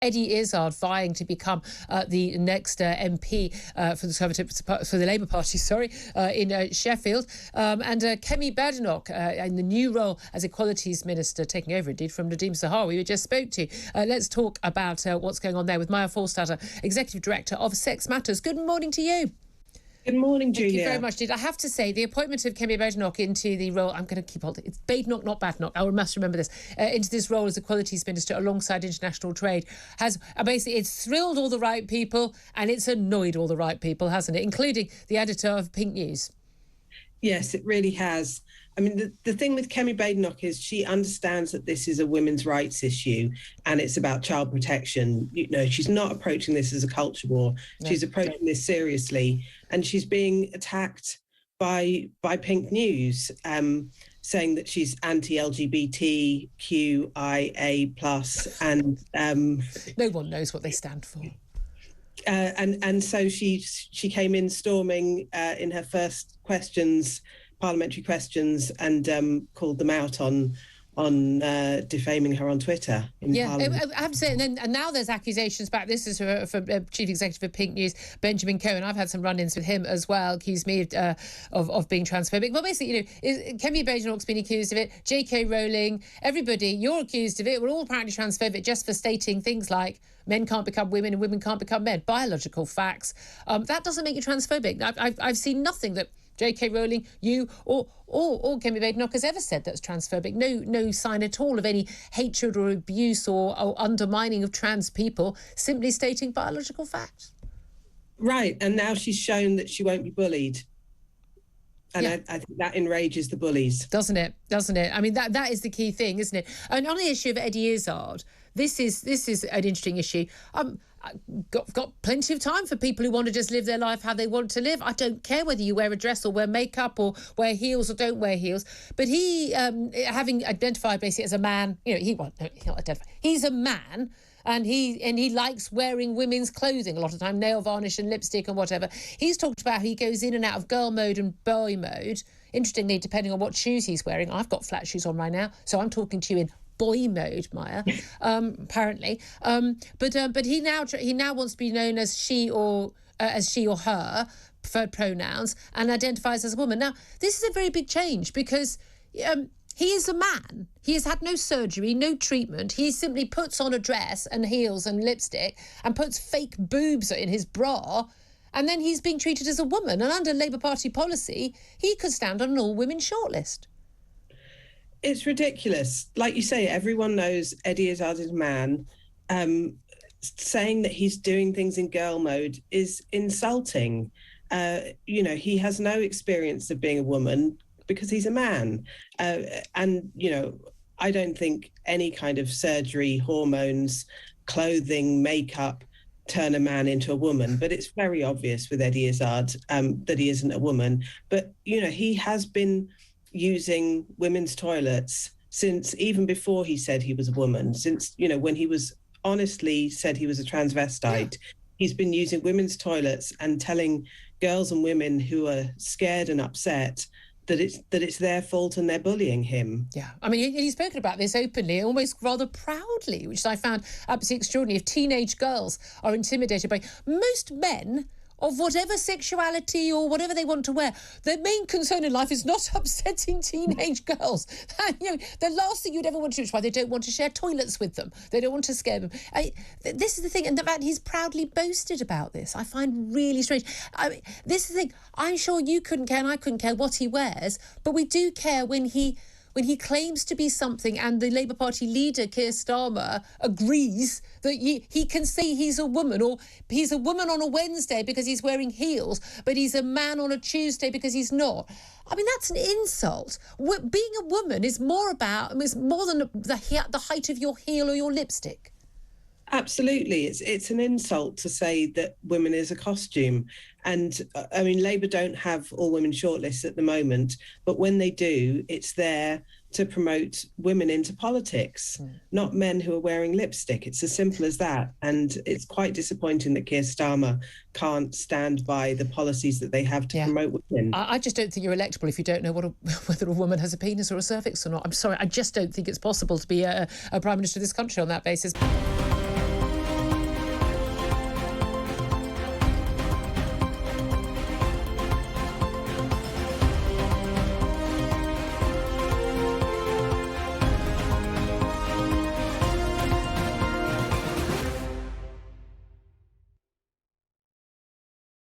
Eddie Izzard vying to become the next MP for the Labour Party, in Sheffield, and Kemi Badenoch in the new role as Equalities Minister, taking over indeed from Nadeem Zahawi, we just spoke to. Let's talk about what's going on there with Maya Forstater, Executive Director of Sex Matters. Good morning to you. Good morning, Julia. Thank you very much, Did I have to say, the appointment of Kemi Badenoch into the role, I'm going to keep holding, it's Badenoch, not Badenoch, I must remember this, into this role as Equalities Minister alongside international trade, has basically, it's thrilled all the right people and it's annoyed all the right people, hasn't it? Including the editor of Pink News. Yes, it really has. I mean, the thing with Kemi Badenoch is she understands that this is a women's rights issue and it's about child protection. You know, she's not approaching this as a culture war. No. She's approaching this seriously, and she's being attacked by Pink News, saying that she's anti-LGBTQIA+, and no one knows what they stand for. And so she came in storming in her first parliamentary questions, and called them out on defaming her on Twitter. I have to say, and now there's accusations back. This is from Chief Executive of Pink News, Benjamin Cohen. I've had some run-ins with him as well, accused me of being transphobic. Well, basically, Kemi Badenoch's been accused of it, J.K. Rowling, everybody, you're accused of it. We're all apparently transphobic just for stating things like men can't become women and women can't become men. Biological facts. That doesn't make you transphobic. I've seen nothing that J.K. Rowling, you, or Kemi Badenoch has ever said that's transphobic. No sign at all of any hatred or abuse or undermining of trans people, simply stating biological facts. Right, and now she's shown that she won't be bullied. And yeah. I think that enrages the bullies. Doesn't it? I mean, that is the key thing, isn't it? And on the issue of Eddie Izzard, this is an interesting issue. Got plenty of time for people who want to just live their life how they want to live. I don't care whether you wear a dress or wear makeup or wear heels or don't wear heels. But he, having identified basically as a man, he's a man. And he likes wearing women's clothing a lot of the time, nail varnish and lipstick and whatever. He's talked about how he goes in and out of girl mode and boy mode. Interestingly, depending on what shoes he's wearing. I've got flat shoes on right now, so I'm talking to you in boy mode, Maya, apparently. But he now wants to be known as she or her, preferred pronouns, and identifies as a woman. Now, this is a very big change because he is a man. He has had no surgery, no treatment. He simply puts on a dress and heels and lipstick and puts fake boobs in his bra, and then he's being treated as a woman. And under Labour Party policy, he could stand on an all-women shortlist. It's ridiculous. Like you say, everyone knows Eddie Izzard is a man. Saying that he's doing things in girl mode is insulting. He has no experience of being a woman because he's a man. And I don't think any kind of surgery, hormones, clothing, makeup turn a man into a woman. But it's very obvious with Eddie Izzard that he isn't a woman. But, he has been using women's toilets since even before he said he was a woman, since, when he was honestly said he was a transvestite. He's been using women's toilets and telling girls and women who are scared and upset that it's their fault and they're bullying him. Yeah, I mean, he's spoken about this openly, almost rather proudly, which I found absolutely extraordinary. If teenage girls are intimidated by most men of whatever sexuality or whatever they want to wear, their main concern in life is not upsetting teenage girls. The last thing you'd ever want to do is why they don't want to share toilets with them. They don't want to scare them. This is the thing, and the fact he's proudly boasted about this, I find really strange. This is the thing. I'm sure you couldn't care and I couldn't care what he wears, but we do care when he claims to be something and the Labour Party leader, Keir Starmer, agrees that he can say he's a woman, or he's a woman on a Wednesday because he's wearing heels, but he's a man on a Tuesday because he's not. I mean, that's an insult. Being a woman is more than the height of your heel or your lipstick. Absolutely. It's an insult to say that women is a costume. And I mean, Labour don't have all women shortlists at the moment, but when they do, it's there to promote women into politics, not men who are wearing lipstick. It's as simple as that. And it's quite disappointing that Keir Starmer can't stand by the policies that they have to promote women. I just don't think you're electable if you don't know whether a woman has a penis or a cervix or not. I'm sorry, I just don't think it's possible to be a Prime Minister of this country on that basis.